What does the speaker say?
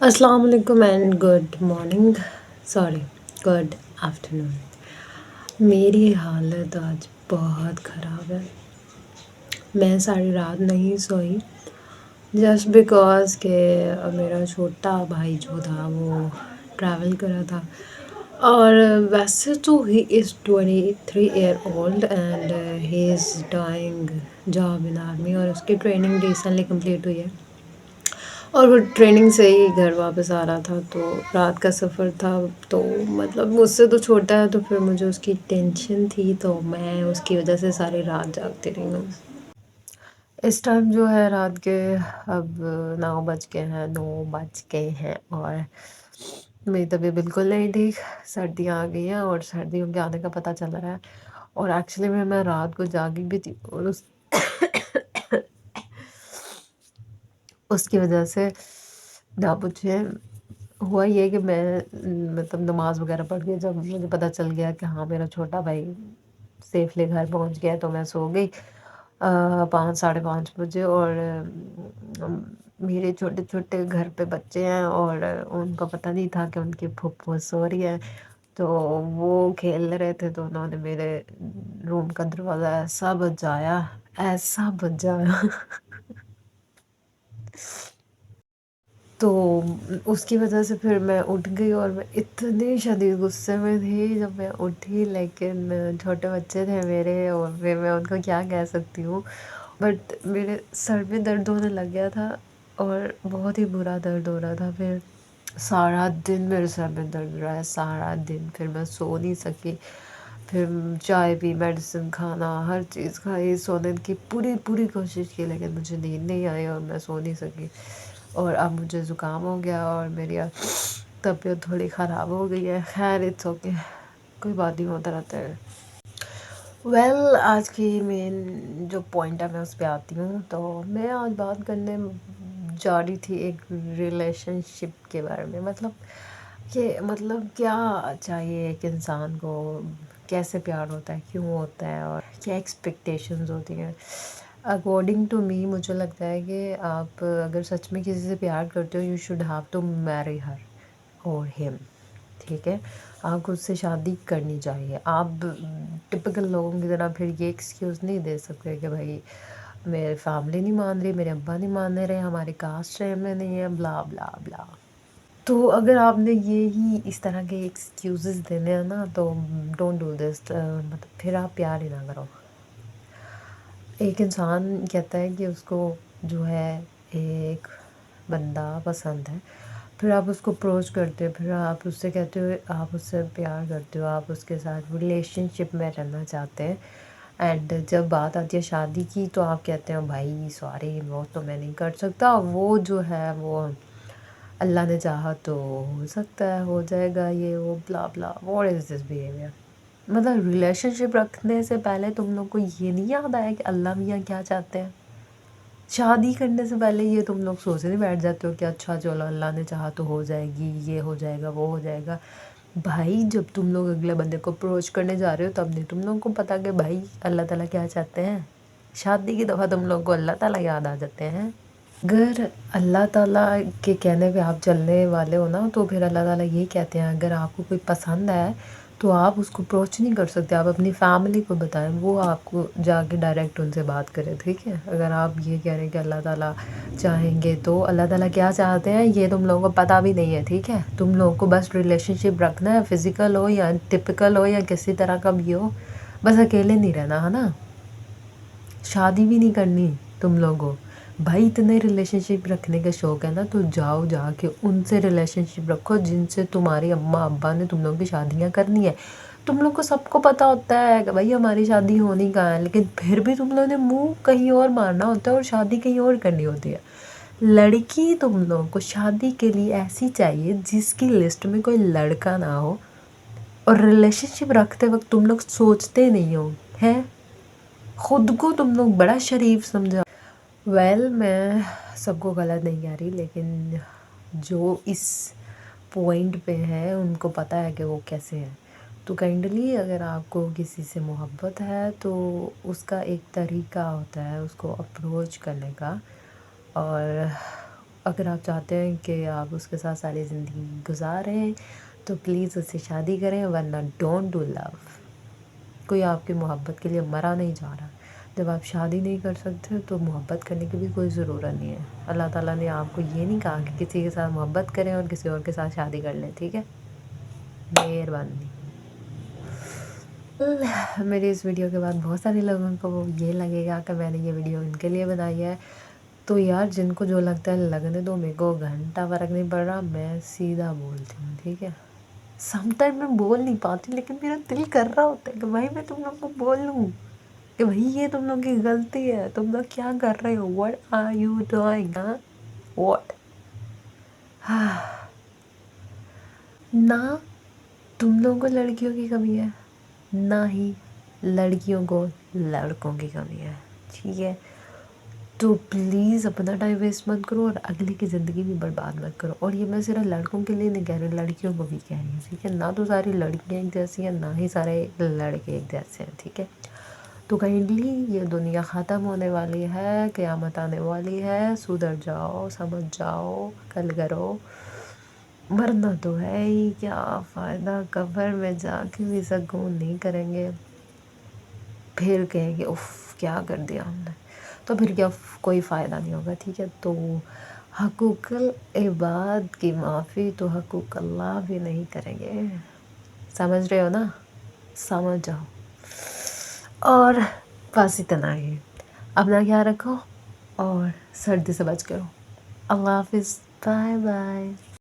السلام علیکم and good morning, sorry, good afternoon. میری حالت آج بہت خراب ہے۔ میں ساری رات نہیں سوئی جسٹ بیکاز کہ میرا چھوٹا بھائی جو تھا وہ ٹریول کرا تھا، اور ویسے تو he is 23 year old and he is doing job in army, اور اس کی ٹریننگ ریسنٹلی کمپلیٹ ہوئی ہے، اور وہ ٹریننگ سے ہی گھر واپس آ رہا تھا، تو رات کا سفر تھا، تو مطلب مجھ سے تو چھوٹا ہے، تو پھر مجھے اس کی ٹینشن تھی، تو میں اس کی وجہ سے ساری رات جاگتی رہی ہوں۔ اس ٹائم جو ہے رات کے اب 9 بج گئے ہیں اور میری طبیعت بالکل نہیں ٹھیک، سردیاں آ گئی ہیں اور سردیوں کے آنے کا پتہ چل رہا ہے، اور ایکچولی میں رات کو جاگی بھی تھی، اور اس کی وجہ سے نہ پوچھے، ہوا یہ کہ میں مطلب نماز وغیرہ پڑھ کے جب مجھے پتہ چل گیا کہ ہاں میرا چھوٹا بھائی سیفلی گھر پہنچ گیا، تو میں سو گئی 5 ساڑھے 5 بجے، اور میرے چھوٹے چھوٹے گھر پہ بچے ہیں اور ان کو پتہ نہیں تھا کہ ان کی پھپھو سو رہی ہے، تو وہ کھیل رہے تھے، تو انہوں نے میرے روم کا دروازہ ایسا بجایا تو اس کی وجہ سے پھر میں اٹھ گئی، اور میں اتنی شدید غصے میں تھی جب میں اٹھی، لیکن چھوٹے بچے تھے میرے، اور پھر میں ان کو کیا کہہ سکتی ہوں، بٹ میرے سر میں درد ہونے لگ گیا تھا، اور بہت ہی برا درد ہو رہا تھا، پھر سارا دن میرے سر میں درد رہا ہے، سارا دن، پھر میں سو نہیں سکی، پھر چائے پی، میڈیسن کھانا، ہر چیز کھائی، سونے کی پوری کوشش کی، لیکن مجھے نیند نہیں آئی اور میں سو نہیں سکی، اور اب مجھے زکام ہو گیا اور میری طبیعت تھوڑی خراب ہو گئی ہے، خیر اٹس اوکے، کوئی بات نہیں، ہوتا رہتا ہے۔ آج کی مین جو پوائنٹ ہے میں اس پہ آتی ہوں، تو میں آج بات کرنے جا رہی تھی ایک ریلیشن شپ کے بارے میں، مطلب کیا چاہیے ایک انسان کو، کیسے پیار ہوتا ہے، کیوں ہوتا ہے، اور کیا ایکسپیکٹیشنز ہوتی ہیں۔ اکارڈنگ ٹو می مجھے لگتا ہے کہ آپ اگر سچ میں کسی سے پیار کرتے ہو، you should have to marry her اور ہم، ٹھیک ہے، آپ کو اس سے شادی کرنی چاہیے۔ آپ ٹپکل لوگوں کی طرح پھر یہ ایکسکیوز نہیں دے سکتے کہ بھائی میرے فیملی نہیں مان رہی، میرے ابا نہیں مان رہے، ہماری کاسٹ میں نہیں ہے، بلا بلا بلا۔ تو اگر آپ نے یہی اس طرح کے ایکسکیوزز دینے ہیں نا، تو ڈونٹ ڈو دس، مطلب پھر آپ پیار ہی نہ کرو۔ ایک انسان کہتا ہے کہ اس کو جو ہے ایک بندہ پسند ہے، پھر آپ اس کو اپروچ کرتے ہو، پھر آپ اس سے کہتے ہو آپ اس سے پیار کرتے ہو، آپ اس کے ساتھ ریلیشن شپ میں رہنا چاہتے ہیں، اینڈ جب بات آتی ہے شادی کی تو آپ کہتے ہیں بھائی سوری وہ تو میں نہیں کر سکتا، وہ جو ہے وہ اللہ نے چاہا تو ہو سکتا ہے ہو جائے گا، یہ وہ بلا بلا، واٹ از دس بیہیویئر؟ مطلب ریلیشن شپ رکھنے سے پہلے تم لوگ کو یہ نہیں یاد آیا کہ اللہ میاں کیا چاہتے ہیں؟ شادی کرنے سے پہلے یہ تم لوگ سوچنے بیٹھ جاتے ہو کہ اچھا چلو اللہ نے چاہا تو ہو جائے گی، یہ ہو جائے گا، وہ ہو جائے گا۔ بھائی جب تم لوگ اگلے بندے کو اپروچ کرنے جا رہے ہو تب نہیں تم لوگوں کو پتہ کہ بھائی اللہ تعالیٰ کیا چاہتے ہیں؟ شادی کی دفعہ تم لوگ کو اللہ تعالیٰ یاد آ جاتے ہیں۔ اگر اللہ تعالیٰ کے کہنے پہ آپ چلنے والے ہو نا، تو پھر اللہ تعالیٰ یہی کہتے ہیں اگر آپ کو کوئی پسند ہے تو آپ اس کو اپروچ نہیں کر سکتے، آپ اپنی فیملی کو بتائیں، وہ آپ کو جا کے ڈائریکٹ ان سے بات کریں، ٹھیک ہے؟ اگر آپ یہ کہہ رہے ہیں کہ اللہ تعالیٰ چاہیں گے، تو اللہ تعالیٰ کیا چاہتے ہیں یہ تم لوگوں کو پتہ بھی نہیں ہے، ٹھیک ہے؟ تم لوگوں کو بس ریلیشن شپ رکھنا ہے، فزیکل ہو یا ٹپکل ہو یا کسی طرح کا بھی ہو، بس اکیلے نہیں رہنا ہے نا، شادی بھی نہیں کرنی تم لوگوں۔ بھائی اتنے ریلیشن شپ رکھنے کا شوق ہے نا، تو جاؤ جا کے ان سے ریلیشن شپ رکھو جن سے تمہاری اماں ابا نے تم لوگوں کی شادیاں کرنی ہے۔ تم لوگ کو سب کو پتہ ہوتا ہے کہ بھائی ہماری شادی ہونی کہاں ہے، لیکن پھر بھی تم لوگوں نے منہ کہیں اور مارنا ہوتا ہے اور شادی کہیں اور کرنی ہوتی ہے۔ لڑکی تم لوگوں کو شادی کے لیے ایسی چاہیے جس کی لسٹ میں کوئی لڑکا نہ ہو، اور ریلیشن شپ رکھتے وقت تم لوگ سوچتے نہیں ہو ہیں، خود کو تم لوگ بڑا شریف سمجھا۔ میں سب کو غلط نہیں کہہ رہی، لیکن جو اس پوائنٹ پہ ہے ان کو پتہ ہے کہ وہ کیسے ہیں، تو کائنڈلی اگر آپ کو کسی سے محبت ہے تو اس کا ایک طریقہ ہوتا ہے اس کو اپروچ کرنے کا، اور اگر آپ چاہتے ہیں کہ آپ اس کے ساتھ ساری زندگی گزاریں تو پلیز اس سے شادی کریں، ورنہ ڈونٹ ڈو لو. کوئی آپ کی محبت کے لیے مرا نہیں جا رہا. جب آپ شادی نہیں کر سکتے تو محبت کرنے کی بھی کوئی ضرورت نہیں ہے. اللہ تعالیٰ نے آپ کو یہ نہیں کہا کہ کسی کے ساتھ محبت کریں اور کسی اور کے ساتھ شادی کر لیں، ٹھیک ہے؟ مہربانی. میری اس ویڈیو کے بعد بہت سارے لوگوں کو وہ یہ لگے گا کہ میں نے یہ ویڈیو ان کے لیے بنائی ہے. تو یار جن کو جو لگتا ہے لگنے دو، میرے کو گھنٹہ فرق نہیں پڑ رہا، میں سیدھا بولتی ہوں، ٹھیک ہے؟ سم ٹائم میں بول نہیں پاتی لیکن میرا دل کر رہا ہوتا ہے کہ بھائی میں تم لوگ کو بولوں کہ بھائی یہ تم لوگ کی غلطی ہے، تم لوگ کیا کر رہے ہو، what are you doing, what. نہ تم لوگوں کو لڑکیوں کی کمی ہے، نہ ہی لڑکیوں کو لڑکوں کی کمی ہے، ٹھیک ہے؟ تو پلیز اپنا ٹائم ویسٹ مت کرو اور اگلے کی زندگی بھی برباد مت کرو. اور یہ میں صرف لڑکوں کے لیے نہیں کہہ رہی، لڑکیوں کو بھی کہہ رہی ہوں، ٹھیک ہے؟ نہ تو ساری لڑکیاں ایک جیسی ہیں، نہ ہی سارے لڑکے ایک جیسے ہیں، ٹھیک ہے؟ تو کائنڈلی یہ دنیا ختم ہونے والی ہے، قیامت آنے والی ہے، سدھر جاؤ، سمجھ جاؤ، عقل کرو، مرنا تو ہے ہی، کیا فائدہ، قبر میں جا کے بھی سکون نہیں کریں گے، پھر کہیں گے اف کیا کر دیا ہم نے، تو پھر کیا کوئی فائدہ نہیں ہوگا، ٹھیک ہے؟ تو حقوق العباد کی معافی تو حقوق اللہ بھی نہیں کریں گے. سمجھ رہے ہو نا؟ سمجھ جاؤ. اور بس اتنا ہی. اپنا خیال رکھو اور سردی سے بچ کرو. اللہ حافظ، بائے بائے.